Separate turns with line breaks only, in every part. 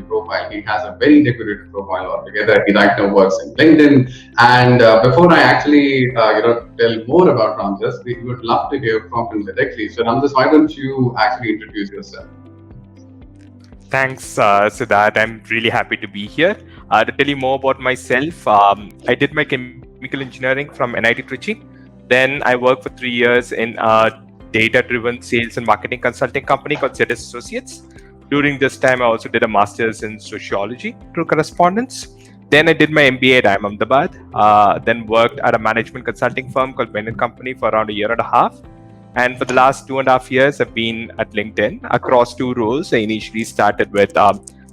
LinkedIn profile. He has a very decorated profile altogether. He right now works in LinkedIn. And before I actually, tell more about Ramdas, we would love to hear from him directly. So Ramdas, why don't you actually introduce yourself?
Thanks, Siddharth. I'm really happy to be here. To tell you more about myself, I did my chemical engineering from NIT Trichy. Then I worked for 3 years in a data-driven sales and marketing consulting company called ZS Associates. During this time, I also did a master's in sociology through correspondence. Then I did my MBA at IIM Ahmedabad. Then worked at a management consulting firm called Bain & Company for around a year and a half. And for the last 2.5 years, I've been at LinkedIn across two roles. I initially started with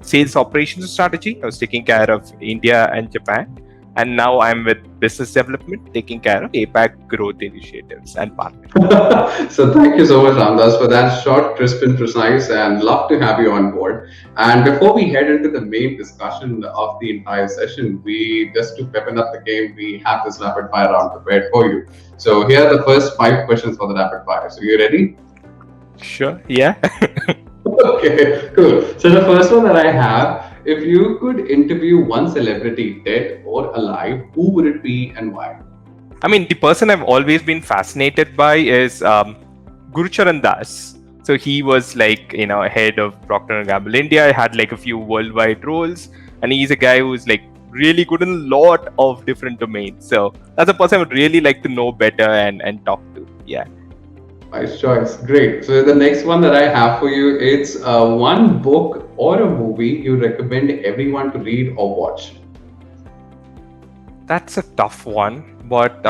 sales operations strategy. I was taking care of India and Japan. And now I'm with business development, taking care of APAC growth initiatives and partnerships.
So thank you so much, Ramdas, for that short, crisp and precise, and love to have you on board. And before we head into the main discussion of the entire session, we just to peppen up the game, we have this rapid fire round prepared for you. So here are the first 5 questions for the rapid fire. So you ready?
Sure, yeah.
Okay, cool. So the first one that I have, if you could interview one celebrity, dead or alive, who would it be and why?
I mean, the person I've always been fascinated by is Gurucharan Das. So he was like, head of Procter & Gamble India. Had like a few worldwide roles. And he's a guy who's like really good in a lot of different domains. So that's a person I would really like to know better and talk to. Yeah.
Nice choice. Great. So the next one that I have for you, it's one book or a movie you recommend everyone to read or watch.
That's a tough one. But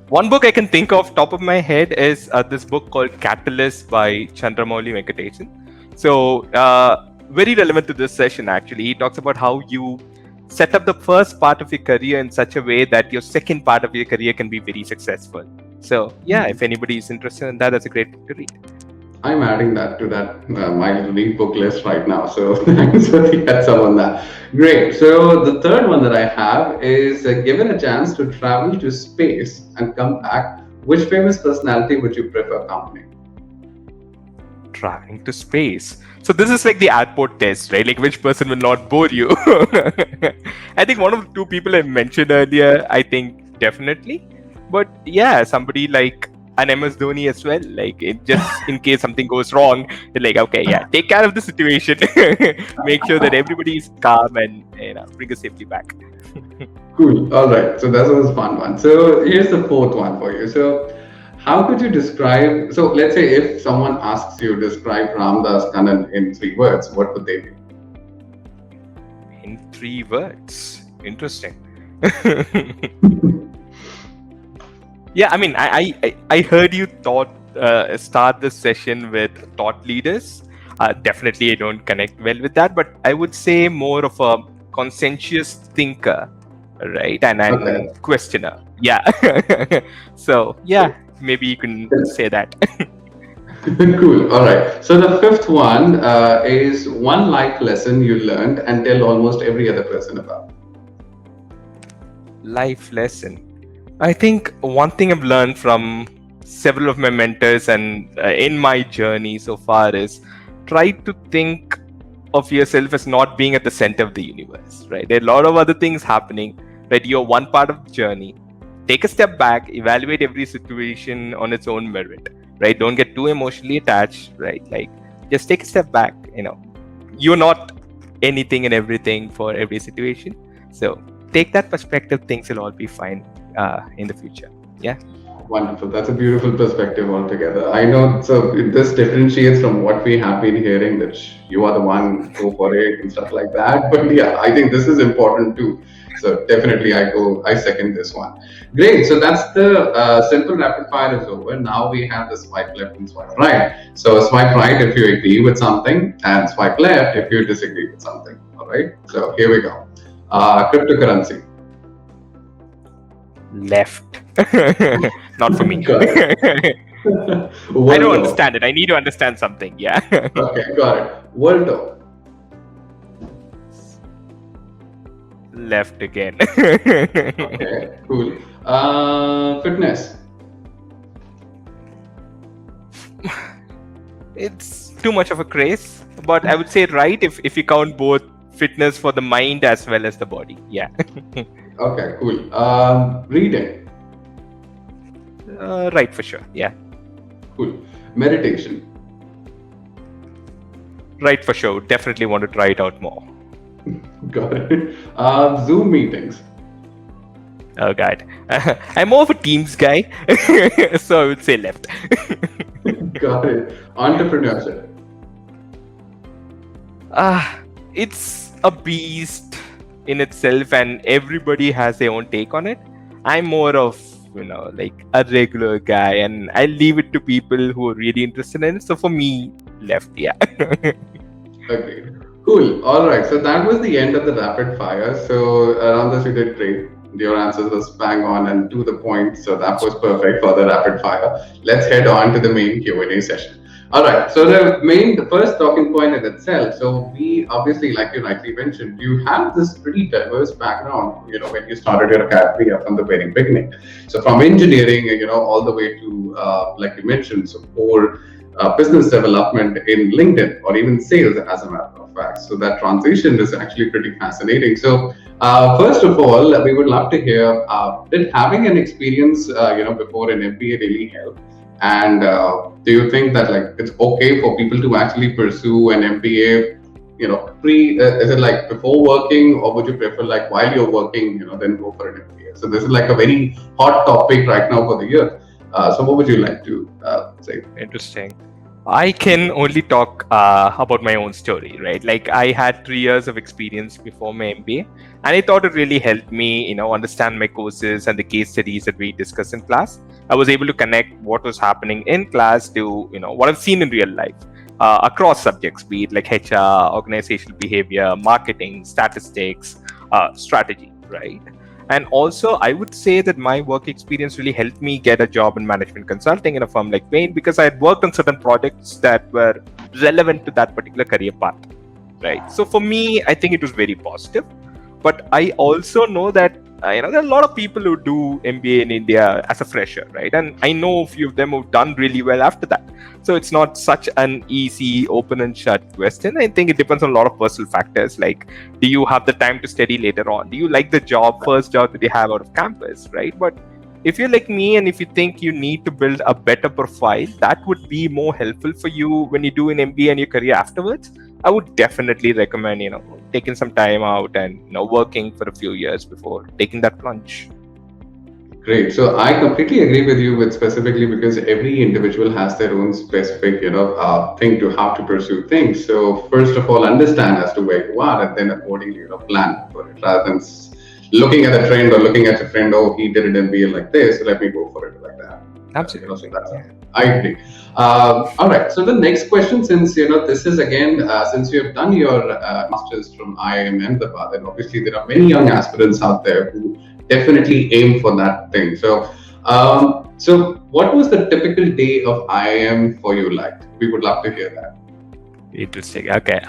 one book I can think of top of my head is this book called Catalyst by Chandramouli Venkatesan. So very relevant to this session, actually. He talks about how you set up the first part of your career in such a way that your second part of your career can be very successful. So yeah, if anybody is interested in that, that's a great book to read.
I'm adding that to that my read book list right now. So thanks for the heads up on that. Great. So the third one that I have is given a chance to travel to space and come back, which famous personality would you prefer accompanying?
Traveling to space. So this is like the airport test, right? Like which person will not bore you? I think one of the two people I mentioned earlier, I think definitely. But yeah, somebody like an MS Dhoni as well. Like just in case something goes wrong, they're like, okay, yeah, take care of the situation. Make sure that everybody is calm and bring us safely back.
Cool. All right. So that was a fun one. So here's the fourth one for you. So how could you describe? So let's say if someone asks you describe Ramdas Kannan in 3 words, what would they be?
In 3 words. Interesting. Yeah, I mean, I heard you start this session with thought leaders. Definitely, I don't connect well with that, but I would say more of a conscientious thinker, right? And questioner. Yeah. So yeah, maybe you can say that.
Cool. All right. So the fifth one is one life lesson you learned and tell almost every other person about.
Life lesson. I think one thing I've learned from several of my mentors and in my journey so far is try to think of yourself as not being at the center of the universe, right? There are a lot of other things happening, right? You're one part of the journey. Take a step back, evaluate every situation on its own merit, right? Don't get too emotionally attached, right? Like just take a step back, you're not anything and everything for every situation. So take that perspective, things will all be fine in the future. Yeah.
Wonderful. That's a beautiful perspective altogether. I know, so this differentiates from what we have been hearing, that you are the one, go for it and stuff like that. But yeah, I think this is important too. So definitely, I second this one. Great. So that's the simple rapid fire is over. Now we have the swipe left and swipe right. So swipe right if you agree with something, and swipe left if you disagree with something. All right. So here we go. Cryptocurrency.
Left. Not for me.
Got it.
I don't understand it. I need to understand something. Yeah.
Okay, got it. World.
Left again.
Okay, cool. Fitness.
It's too much of a craze, but I would say right if you count both fitness for the mind as well as the body. Yeah.
Okay, cool. Reading.
Right for sure. Yeah.
Cool. Meditation.
Right for sure. Definitely want to try it out more.
Got it. Zoom meetings.
Oh God. I'm more of a Teams guy, so I would say left.
Got it. Entrepreneurship.
It's a beast in itself, and everybody has their own take on it. I'm more of, like a regular guy, and I leave it to people who are really interested in it. So for me, left, yeah.
Agreed. Cool. All right. So that was the end of the rapid fire. So around this, you did great. Your answers was bang on and to the point. So that was perfect for the rapid fire. Let's head on to the main Q&A session. All right. So the first talking point in itself. So we obviously, like you rightly mentioned, you have this pretty diverse background. When you started your academia from the very beginning. So from engineering, all the way to like you mentioned, so core business development in LinkedIn or even sales, as a matter of fact. So that transition is actually pretty fascinating. So first of all, we would love to hear, did having an experience, before an MBA really help? And do you think that it's okay for people to actually pursue an MBA, is it like before working, or would you prefer like while you're working, then go for an MBA? So this is like a very hot topic right now for the year. So what would you like to say?
Interesting. I can only talk about my own story, right? Like I had 3 years of experience before my MBA, and I thought it really helped me, understand my courses and the case studies that we discuss in class. I was able to connect what was happening in class to, what I've seen in real life across subjects, be it like HR, organizational behavior, marketing, statistics, strategy, right? And also, I would say that my work experience really helped me get a job in management consulting in a firm like Bain, because I had worked on certain projects that were relevant to that particular career path, right? So for me, I think it was very positive. But I also know that there are a lot of people who do MBA in India as a fresher, right? And I know a few of them who've done really well after that. So it's not such an easy open and shut question. I think it depends on a lot of personal factors, like do you have the time to study later on? Do you like the first job that you have out of campus, right? But if you're like me and if you think you need to build a better profile, that would be more helpful for you when you do an MBA and your career afterwards. I would definitely recommend, taking some time out and, working for a few years before taking that plunge.
Great. So I completely agree with you with specifically because every individual has their own specific, thing to how to pursue things. So first of all, understand as to where you are and then accordingly, plan for it rather than looking at a trend or looking at a friend, oh, he did an MBA like this, so let me go for it like that.
Absolutely.
I agree. All right. So the next question, since this is again, since you have done your masters from IIM Ahmedabad, and obviously there are many young aspirants out there who definitely aim for that thing. So, so what was the typical day of IIM for you like? We would love to hear that.
Interesting. Okay.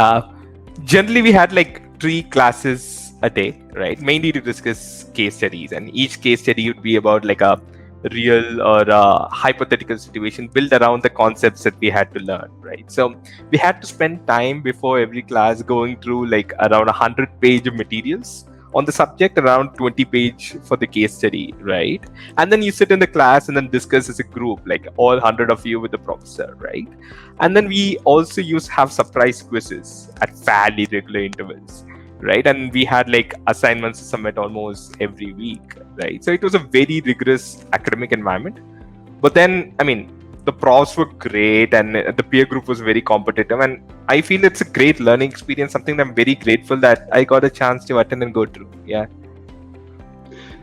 Generally, we had like 3 classes a day, right? Mainly to discuss case studies, and each case study would be about like a real or a hypothetical situation built around the concepts that we had to learn, right? So we had to spend time before every class going through like around 100 page of materials on the subject, around 20 page for the case study, right? And then you sit in the class and then discuss as a group, like all 100 of you with the professor, right? And then we also have surprise quizzes at fairly regular intervals. right? And we had like assignments to submit almost every week, right? So it was a very rigorous academic environment. But then, I mean, the profs were great and the peer group was very competitive. And I feel it's a great learning experience, something that I'm very grateful that I got a chance to attend and go through. Yeah.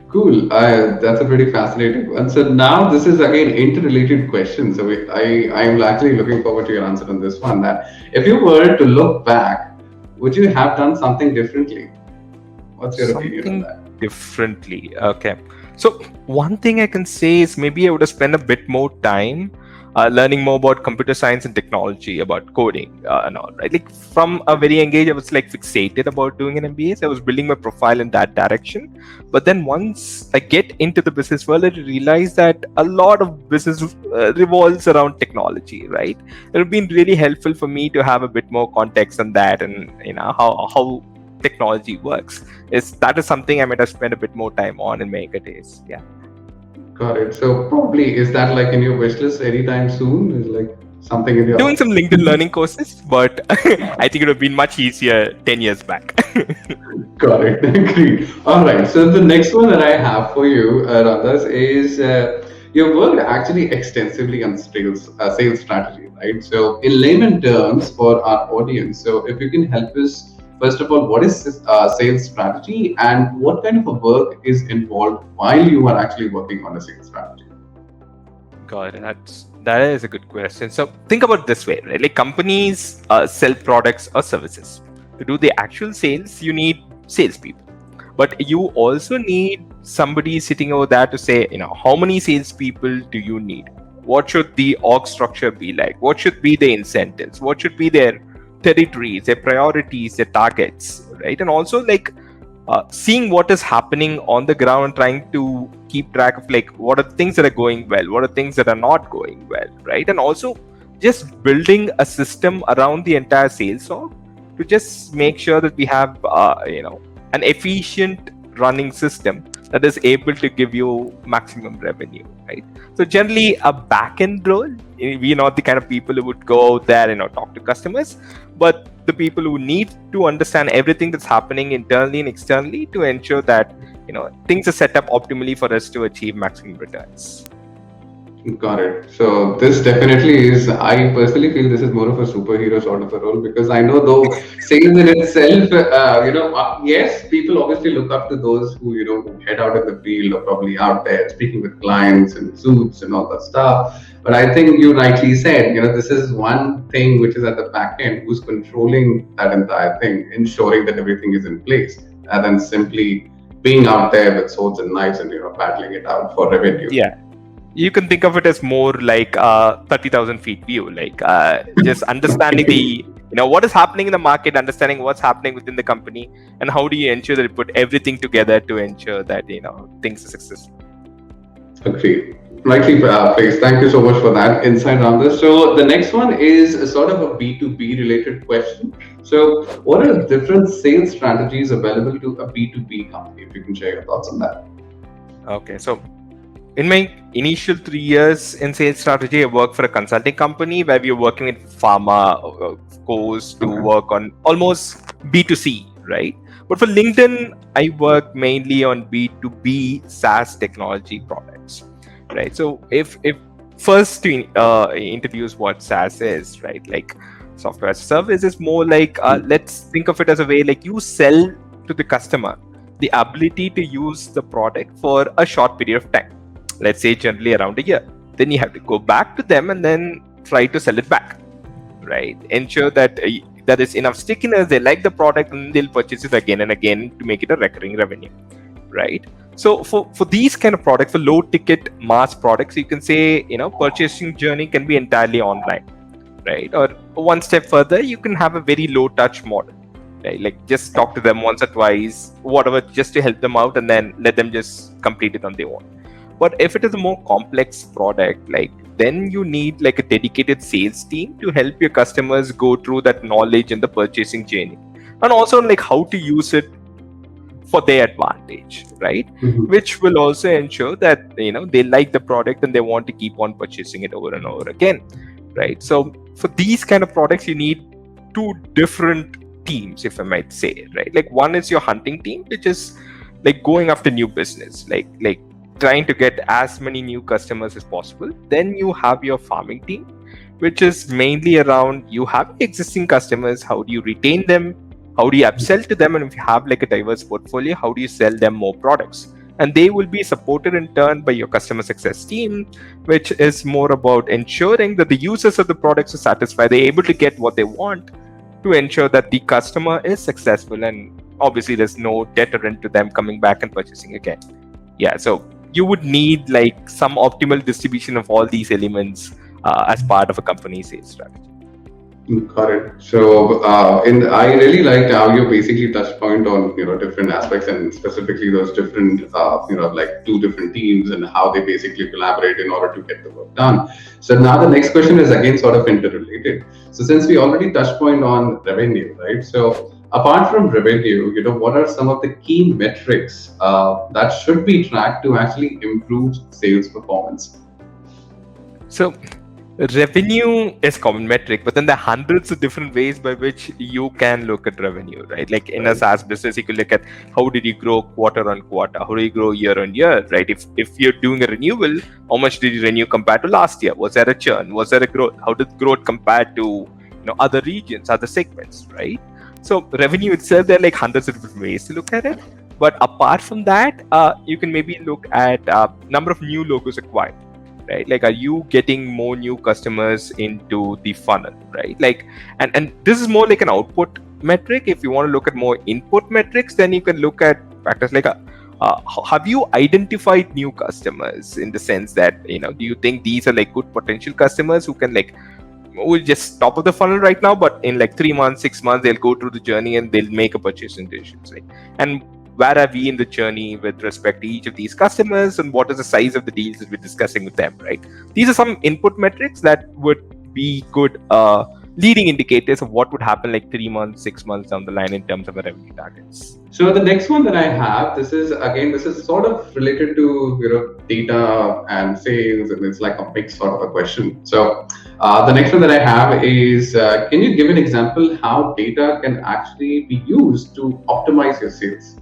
Cool. That's a pretty fascinating one. So now this is again interrelated question. So I am actually looking forward to your answer on this one. That if you were to look back, would you have done something differently? What's your opinion on that?
Differently. Okay. So one thing I can say is maybe I would have spent a bit more time learning more about computer science and technology, about coding and all, right? Like from a very young age, I was like fixated about doing an MBA. So I was building my profile in that direction. But then once I get into the business world, I realized that a lot of business revolves around technology, right? It would have been really helpful for me to have a bit more context on that and how technology works. That is something I might have spent a bit more time on in my younger days. Yeah.
Got it. So probably is that like in your wish list anytime soon? Is like something in your
doing some LinkedIn learning courses, but I think it would have been much easier 10 years back.
Got it. Agreed. All right. So the next one that I have for you, Radhas, is you worked actually extensively on sales strategy, right? So in layman terms for our audience, so if you can help us, first of all, what is sales strategy and what kind of a work is involved while you are actually working on a sales strategy?
God, that is a good question. So think about it this way, right? Like companies sell products or services. To do the actual sales, you need salespeople, but you also need somebody sitting over there to say, how many salespeople do you need? What should the org structure be like? What should be the incentives? What should be their territories, their priorities, their targets, right? And also like seeing what is happening on the ground, trying to keep track of like what are things that are going well, what are things that are not going well, right? And also just building a system around the entire sales org to just make sure that we have an efficient running system that is able to give you maximum revenue, right? So generally a back-end role, we're not the kind of people who would go out there and talk to customers, but the people who need to understand everything that's happening internally and externally to ensure that things are set up optimally for us to achieve maximum returns.
Got it. So this definitely is, I personally feel this is more of a superhero sort of a role, because I know though sales in itself, yes, people obviously look up to those who, who head out in the field or probably out there speaking with clients and suits and all that stuff. But I think you rightly said, this is one thing which is at the back end, who's controlling that entire thing, ensuring that everything is in place, rather than simply being out there with swords and knives and, battling it out for revenue.
Yeah. You can think of it as more like 30,000 feet view, like just understanding the, what is happening in the market, understanding what's happening within the company, and how do you ensure that you put everything together to ensure that, things are successful.
Agreed. Rightly placed. Thank you so much for that insight on this. So the next one is a sort of a B2B related question. So what are different sales strategies available to a B2B company? If you can share your thoughts on that.
Okay, so in my initial 3 years in sales strategy, I worked for a consulting company where we were working with pharma course to work on almost B2C, right? But for LinkedIn, I work mainly on B2B SaaS technology products, right? So if first to introduce what SaaS is, right? Like software as a service is more like, let's think of it as a way like you sell to the customer the ability to use the product for a short period of time. Let's say generally around a year. Then you have to go back to them and then try to sell it back, right? Ensure that there is enough stickiness, they like the product, and they'll purchase it again and again to make it a recurring revenue, right? So for these kind of products, for low ticket mass products, you can say, purchasing journey can be entirely online, right? Or one step further, you can have a very low touch model, right? Like just talk to them once or twice, whatever, just to help them out and then let them just complete it on their own. But if it is a more complex product, like then you need like a dedicated sales team to help your customers go through that knowledge in the purchasing journey, and also like how to use it for their advantage, right?
Mm-hmm.
Which will also ensure that they like the product and they want to keep on purchasing it over and over again, right? So for these kind of products, you need two different teams, if I might say, right? Like one is your hunting team, which is like going after new business, like trying to get as many new customers as possible. Then you have your farming team, which is mainly around you have existing customers, how do you retain them, how do you upsell to them, and if you have like a diverse portfolio, how do you sell them more products? And they will be supported in turn by your customer success team, which is more about ensuring that the users of the products are satisfied, they're able to get what they want, to ensure that the customer is successful, and obviously there's no deterrent to them coming back and purchasing again. Yeah, so you would need like some optimal distribution of all these elements as part of a company's sales strategy.
Got it. So, I really liked how you basically touched point on different aspects, and specifically those different like two different teams and how they basically collaborate in order to get the work done. So now the next question is again sort of interrelated. So since we already touched point on revenue, right? So apart from revenue, what are some of the key metrics that should be tracked to actually improve sales performance?
So revenue is common metric, but then there are hundreds of different ways by which you can look at revenue, right? Like in a SaaS business, you can look at how did you grow quarter on quarter, how do you grow year on year, right? If you're doing a renewal, how much did you renew compared to last year? Was there a churn? Was there a growth? How did growth compare to other regions, other segments, right? So revenue itself, there are like hundreds of different ways to look at it. But apart from that, you can maybe look at number of new logos acquired. Right, like are you getting more new customers into the funnel, right? Like, and this is more like an output metric. If you want to look at more input metrics, then you can look at factors like have you identified new customers, in the sense that do you think these are like good potential customers who can like will just top of the funnel right now, but in like 3 months, 6 months, they'll go through the journey and they'll make a purchasing decision, right? And where are we in the journey with respect to each of these customers, and what is the size of the deals that we're discussing with them, right? These are some input metrics that would be good leading indicators of what would happen like 3 months, 6 months down the line in terms of our revenue targets.
So the next one that I have, this is sort of related to data and sales, and it's like a mix sort of a question. So the next one that I have is, can you give an example how data can actually be used to optimize your sales?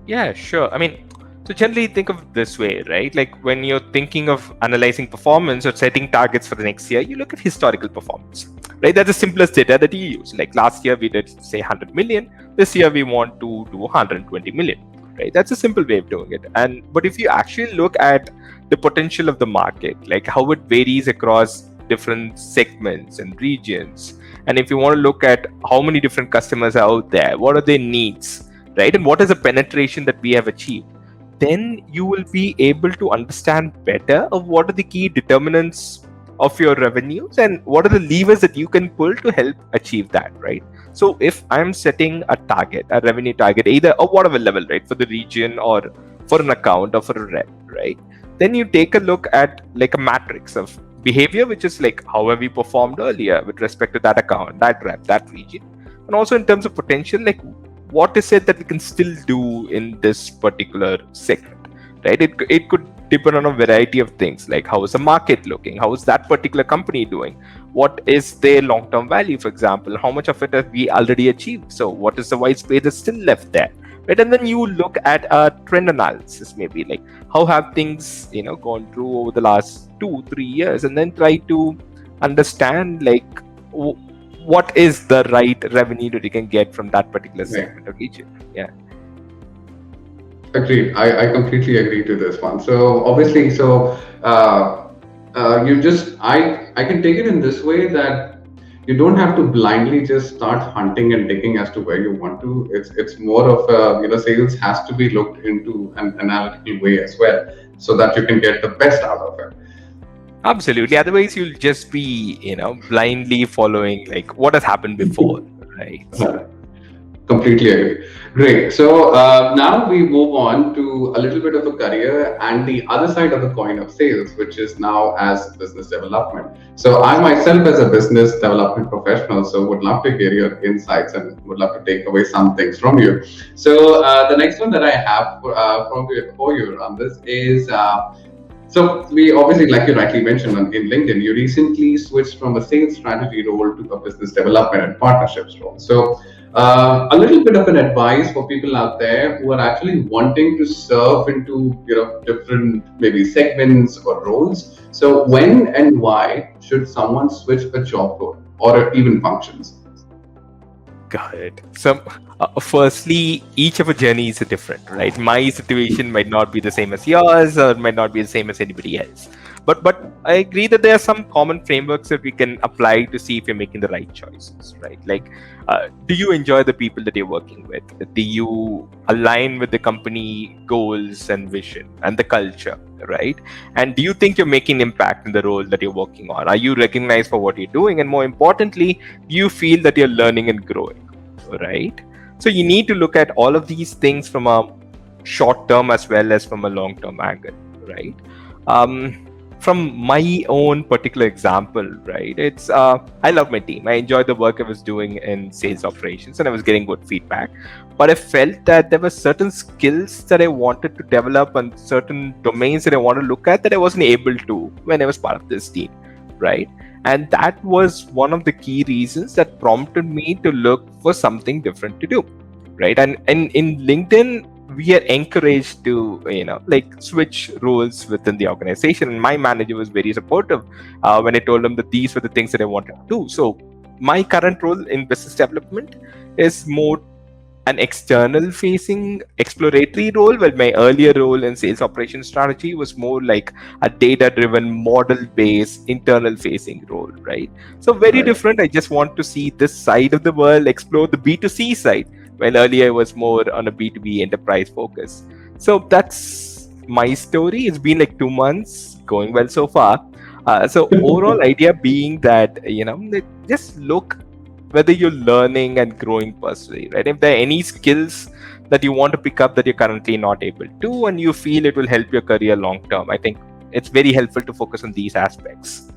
Yeah, sure. I mean, so generally think of it this way, right? Like when you're thinking of analyzing performance or setting targets for the next year, you look at historical performance, right? That's the simplest data that you use. Like last year we did say 100 million. This year we want to do 120 million, right? That's a simple way of doing it. But if you actually look at the potential of the market, like how it varies across different segments and regions, and if you want to look at how many different customers are out there, what are their needs, right? And what is the penetration that we have achieved? Then you will be able to understand better of what are the key determinants of your revenues and what are the levers that you can pull to help achieve that, right? So if I'm setting a target, a revenue target, either or whatever level, right, for the region or for an account or for a rep, right? Then you take a look at like a matrix of behavior, which is like how have we performed earlier with respect to that account, that rep, that region, and also in terms of potential, like what is it that we can still do in this particular segment, right? It could depend on a variety of things, like how is the market looking, how is that particular company doing, what is their long-term value, for example, how much of it have we already achieved, so what is the white space that's still left there, right? And then you look at a trend analysis, maybe like how have things gone through over the last 2-3 years, and then try to understand like what is the right revenue that you can get from that particular segment of region. Yeah.
Agreed. I completely agree to this one. So obviously, I can take it in this way that you don't have to blindly just start hunting and digging as to where you want to. It's more of sales has to be looked into an analytical way as well, so that you can get the best out of it.
Absolutely. Otherwise, you'll just be, blindly following like what has happened before, right? So.
Completely agree. Great. So now we move on to a little bit of a career and the other side of the coin of sales, which is now as business development. So I myself, as a business development professional, so would love to hear your insights and would love to take away some things from you. So the next one that I have for you on this is, So we obviously, like you rightly mentioned in LinkedIn, you recently switched from a sales strategy role to a business development and partnerships role. So a little bit of an advice for people out there who are actually wanting to serve into different maybe segments or roles. So when and why should someone switch a job role or even functions?
Got it. So, firstly, each of our journeys are different, right? My situation might not be the same as yours, or might not be the same as anybody else. But I agree that there are some common frameworks that we can apply to see if you're making the right choices, right? Like, do you enjoy the people that you're working with? Do you align with the company goals and vision and the culture, right? And do you think you're making impact in the role that you're working on? Are you recognized for what you're doing? And more importantly, you feel that you're learning and growing, right? So you need to look at all of these things from a short term as well as from a long term angle, right? From my own particular example, right, it's I love my team. I enjoyed the work I was doing in sales operations and I was getting good feedback, but I felt that there were certain skills that I wanted to develop and certain domains that I want to look at that I wasn't able to when I was part of this team, right? And that was one of the key reasons that prompted me to look for something different to do, right? And in LinkedIn, we are encouraged to, like switch roles within the organization. And my manager was very supportive when I told him that these were the things that I wanted to do. So my current role in business development is more an external facing exploratory role, while my earlier role in sales operations strategy was more like a data driven model based internal facing role, right? So very different. I just want to see this side of the world, explore the B2C side, while earlier I was more on a B2B enterprise focus. So that's my story. It's been like 2 months, going well so far. So overall idea being that, just look whether you're learning and growing personally, right? If there are any skills that you want to pick up that you're currently not able to, and you feel it will help your career long term, I think it's very helpful to focus on these aspects.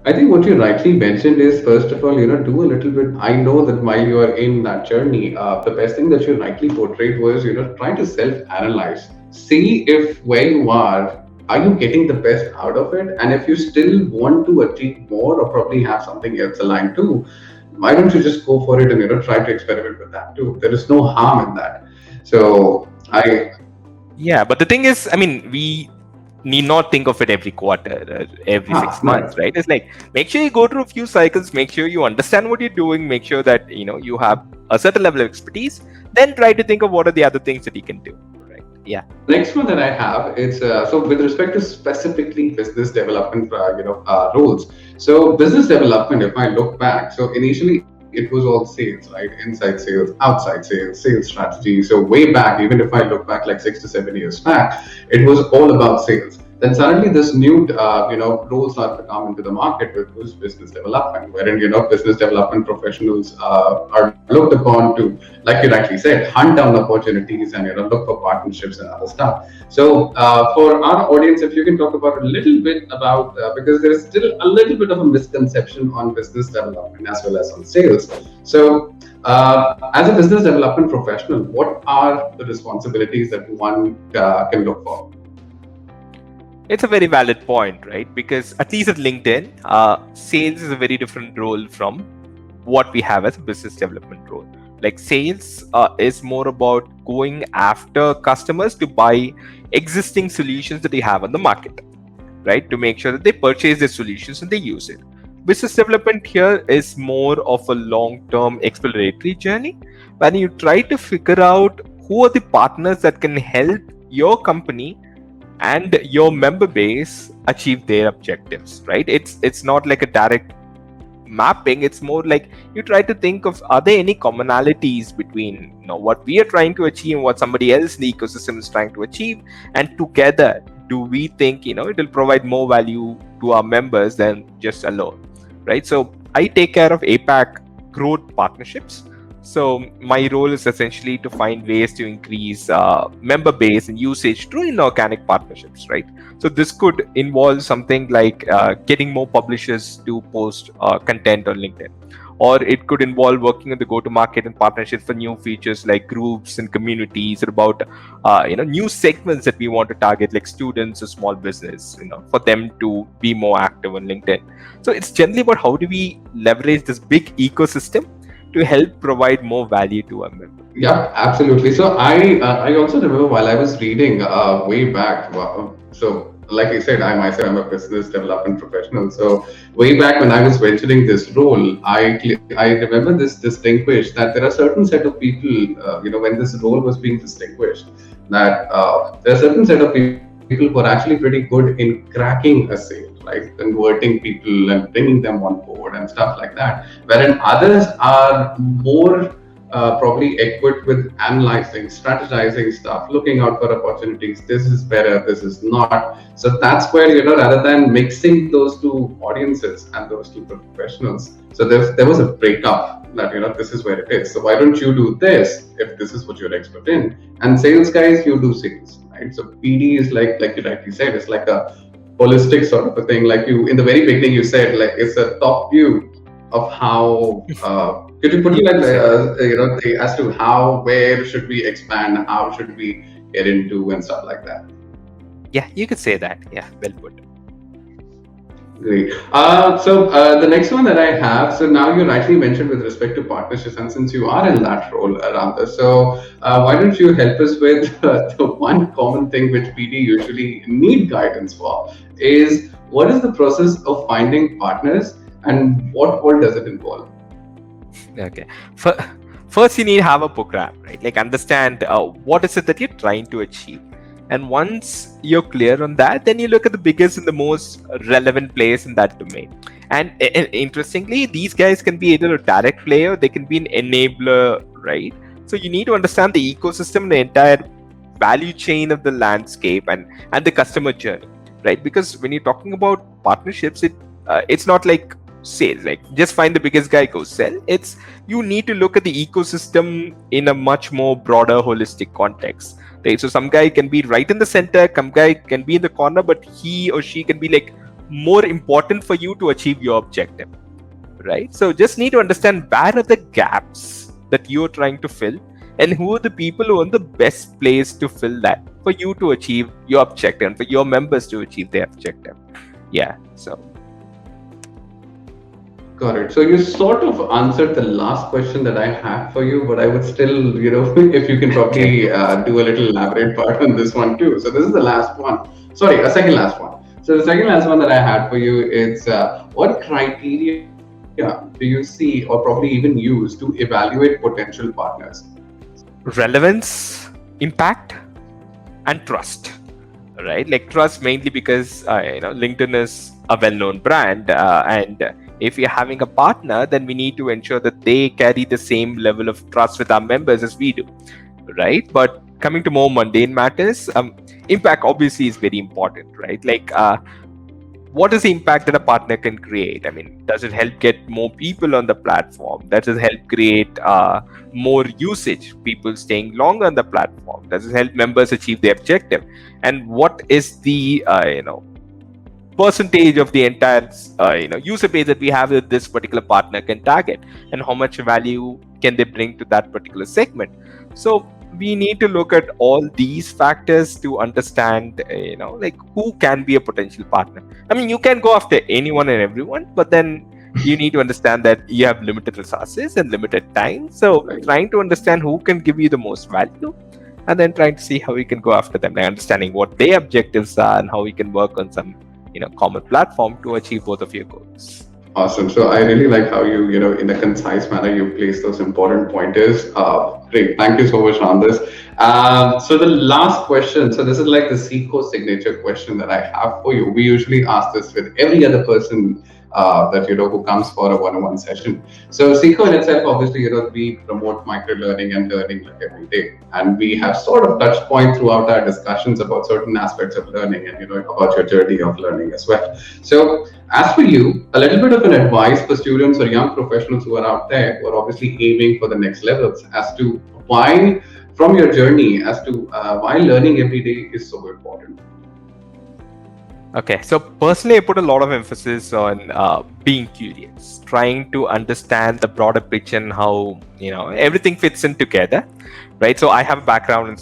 I think what you rightly mentioned is, first of all, do a little bit. I know that while you are in that journey, the best thing that you rightly portrayed was, trying to self-analyze, see if where you are you getting the best out of it? And if you still want to achieve more or probably have something else aligned too, why don't you just go for it and try to experiment with that too? There is no harm in that. So
Yeah, but the thing is, I mean, we need not think of it every quarter, every 6 months, right? It's like, make sure you go through a few cycles, make sure you understand what you're doing, make sure that you have a certain level of expertise, then try to think of what are the other things that you can do, right? Yeah.
Next one that I have is so with respect to specifically business development, roles. So business development, if I look back, so initially it was all sales, right? Inside sales, outside sales, sales strategy. So way back, even if I look back like 6 to 7 years back, it was all about sales. Then suddenly this new, role started to come into the market, which was business development, wherein, business development professionals are looked upon to, like you rightly said, hunt down opportunities and, look for partnerships and other stuff. So for our audience, if you can talk about a little bit about, because there is still a little bit of a misconception on business development as well as on sales. So as a business development professional, what are the responsibilities that one can look for?
It's a very valid point, right? Because at least at LinkedIn, sales is a very different role from what we have as a business development role. Like sales is more about going after customers to buy existing solutions that they have on the market, right? To make sure that they purchase the solutions and they use it. Business development here is more of a long-term exploratory journey when you try to figure out who are the partners that can help your company and your member base achieve their objectives, right? It's not like a direct mapping. It's more like you try to think of, are there any commonalities between what we are trying to achieve and what somebody else in the ecosystem is trying to achieve, and together do we think it will provide more value to our members than just alone, right? So I take care of APAC growth partnerships. So my role is essentially to find ways to increase member base and usage through inorganic partnerships, right? So this could involve something like getting more publishers to post content on LinkedIn, or it could involve working on the go-to-market and partnerships for new features like groups and communities, or about new segments that we want to target, like students or small business, for them to be more active on LinkedIn. So it's generally about how do we leverage this big ecosystem to help provide more value to our members.
Yeah, absolutely. So I also remember while I was reading way back. So like I said, I myself am a business development professional. So way back when I was venturing this role, I remember this distinguished that there are certain set of people. When this role was being distinguished, that there are certain set of people who are actually pretty good in cracking a sale, like converting people and bringing them on board and stuff like that. Wherein others are more probably equipped with analyzing, strategizing stuff, looking out for opportunities. This is better, this is not. So that's where, rather than mixing those two audiences and those two professionals, so there was a breakup that, this is where it is. So why don't you do this if this is what you're expert in? And sales guys, you do sales, right? So PD is like you rightly said, it's like a holistic sort of a thing. Like you, in the very beginning, you said, like, it's a top view of how, could you put it as to how, where should we expand, how should we get into and stuff like that?
Yeah, you could say that. Yeah, well put.
Great. So the next one that I have, so now you rightly mentioned with respect to partnerships, and since you are in that role around this, so why don't you help us with the one common thing which PD usually need guidance for is what is the process of finding partners and what all does it involve?
Okay. First, you need to have a program, right? Like understand what is it that you're trying to achieve. And once you're clear on that, then you look at the biggest and the most relevant players in that domain. And interestingly, these guys can be either a direct player, they can be an enabler, right? So you need to understand the ecosystem, the entire value chain of the landscape and the customer journey, right? Because when you're talking about partnerships, it's not like sales, like just find the biggest guy, go sell. It's you need to look at the ecosystem in a much more broader, holistic context. Right? So some guy can be right in the center, some guy can be in the corner, but he or she can be like more important for you to achieve your objective, right? So just need to understand where are the gaps that you're trying to fill and who are the people who are in the best place to fill that for you to achieve your objective and for your members to achieve their objective. Yeah, so.
Got it. So you sort of answered the last question that I had for you, but I would still, if you can probably do a little elaborate part on this one too. So this is the last one. Sorry, a second last one. So the second last one that I had for you is what criteria do you see or probably even use to evaluate potential partners?
Relevance, impact, and trust. Right? Like trust mainly because LinkedIn is a well-known brand, and if you're having a partner, then we need to ensure that they carry the same level of trust with our members as we do, right? But coming to more mundane matters, impact obviously is very important, right? Like, what is the impact that a partner can create? I mean, does it help get more people on the platform? Does it help create more usage, people staying longer on the platform? Does it help members achieve their objective? And what is the percentage of the entire user base that we have that this particular partner can target, and how much value can they bring to that particular segment? So we need to look at all these factors to understand like who can be a potential partner. I mean, you can go after anyone and everyone, but then you need to understand that you have limited resources and limited time. So trying to understand who can give you the most value, and then trying to see how we can go after them, like understanding what their objectives are and how we can work on some common platform to achieve both of your goals.
Awesome. So I really like how you, in a concise manner, you place those important pointers. Great. Thank you so much on this. So the last question. So this is like the Seekho signature question that I have for you. We usually ask this with every other person that who comes for a one-on-one session. So Seekho in itself, obviously, we promote micro-learning and learning like every day, and we have sort of touched point throughout our discussions about certain aspects of learning and about your journey of learning as well. So as for you, a little bit of an advice for students or young professionals who are out there who are obviously aiming for the next levels as to why, from your journey, as to why learning every day is so important.
Okay, so personally, I put a lot of emphasis on being curious, trying to understand the broader picture and how everything fits in together, right? So I have a background in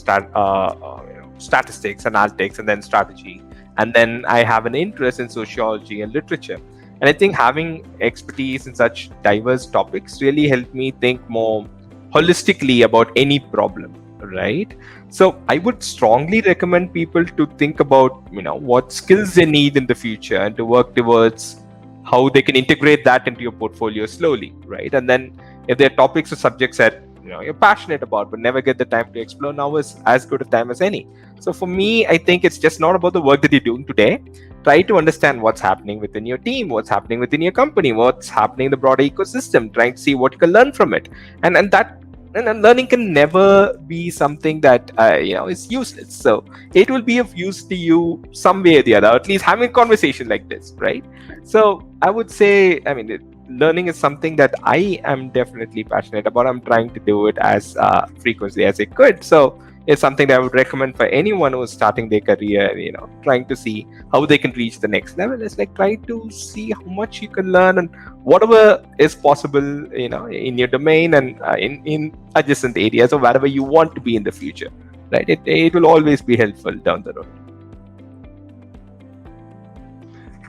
statistics, analytics, and then strategy, and then I have an interest in sociology and literature. And I think having expertise in such diverse topics really helped me think more holistically about any problem, right? So I would strongly recommend people to think about what skills they need in the future and to work towards how they can integrate that into your portfolio slowly, right? And then if there are topics or subjects that you're passionate about but never get the time to explore, now is as good a time as any. So for me, I think it's just not about the work that you're doing today. Try to understand what's happening within your team, what's happening within your company, what's happening in the broader ecosystem, trying to see what you can learn from it. And then learning can never be something that is useless. So it will be of use to you some way or the other, or at least having a conversation like this, right? So I would say, learning is something that I am definitely passionate about. I'm trying to do it as frequently as I could. So it's something that I would recommend for anyone who's starting their career, trying to see how they can reach the next level. It's like try to see how much you can learn and whatever is possible, in your domain and in adjacent areas or wherever you want to be in the future, right? It will always be helpful down the road.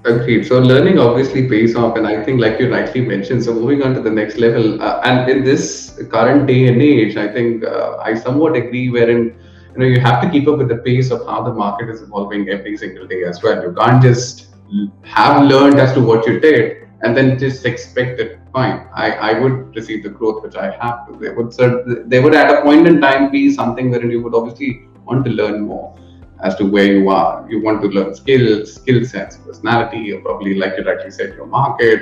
Agreed. So learning obviously pays off, and I think, like you rightly mentioned, so moving on to the next level, and in this current day and age, I think I somewhat agree. Wherein you have to keep up with the pace of how the market is evolving every single day as well. You can't just have learned as to what you did and then just expect it. Fine, I would receive the growth which I have to. There would at a point in time be something wherein you would obviously want to learn more as to where you are. You want to learn skill sets, personality, or probably, like you rightly said, your market,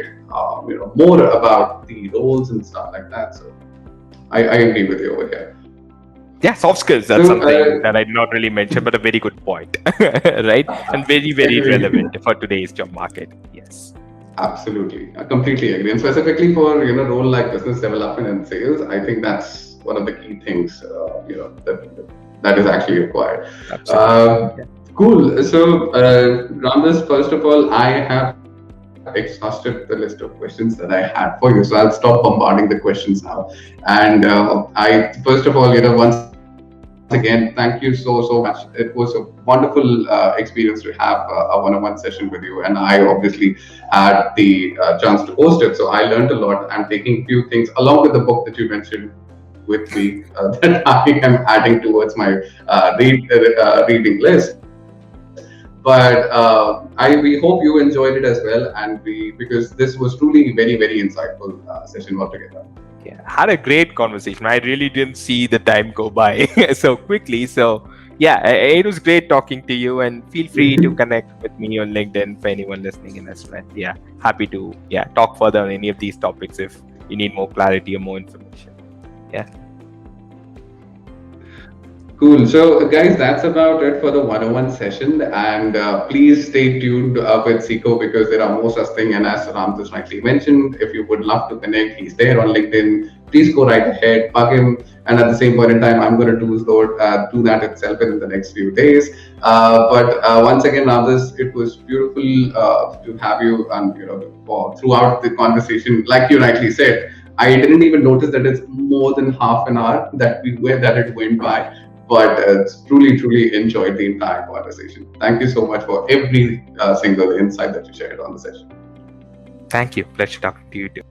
more about the roles and stuff like that. So I agree with you over here.
Yeah, soft skills, that's something that I did not really mention, but a very good point, right? And very, very relevant for today's job market. Yes.
Absolutely. I completely agree. And specifically for, role like business development and sales, I think that's one of the key things, that is actually required. Cool. So, Ramdas, first of all, I have exhausted the list of questions that I had for you. So I'll stop bombarding the questions now. And I, first of all, once again, thank you so much. It was a wonderful experience to have a one-on-one session with you, and I obviously had the chance to host it. So I learned a lot. I'm taking a few things along with the book that you mentioned with me that I am adding towards my reading list. But we hope you enjoyed it as well, and because this was truly very, very insightful session altogether.
Yeah, had a great conversation. I really didn't see the time go by so quickly. So yeah, it was great talking to you, and feel free to connect with me on LinkedIn for anyone listening in as well. Yeah, happy to talk further on any of these topics if you need more clarity or more information. Yeah.
Cool. So, guys, that's about it for the one-on-one session. And please stay tuned with Seekho, because there are more such things. And as Ramdas rightly mentioned, if you would love to connect, he's there on LinkedIn. Please go right ahead, bug him. And at the same point in time, I'm going to do that itself in the next few days. But once again, Ramdas, it was beautiful to have you, and throughout the conversation, like you rightly said, I didn't even notice that it's more than half an hour that it went by. But truly enjoyed the entire conversation. Thank you so much for every single insight that you shared on the session.
Thank you. Pleasure talking to you too.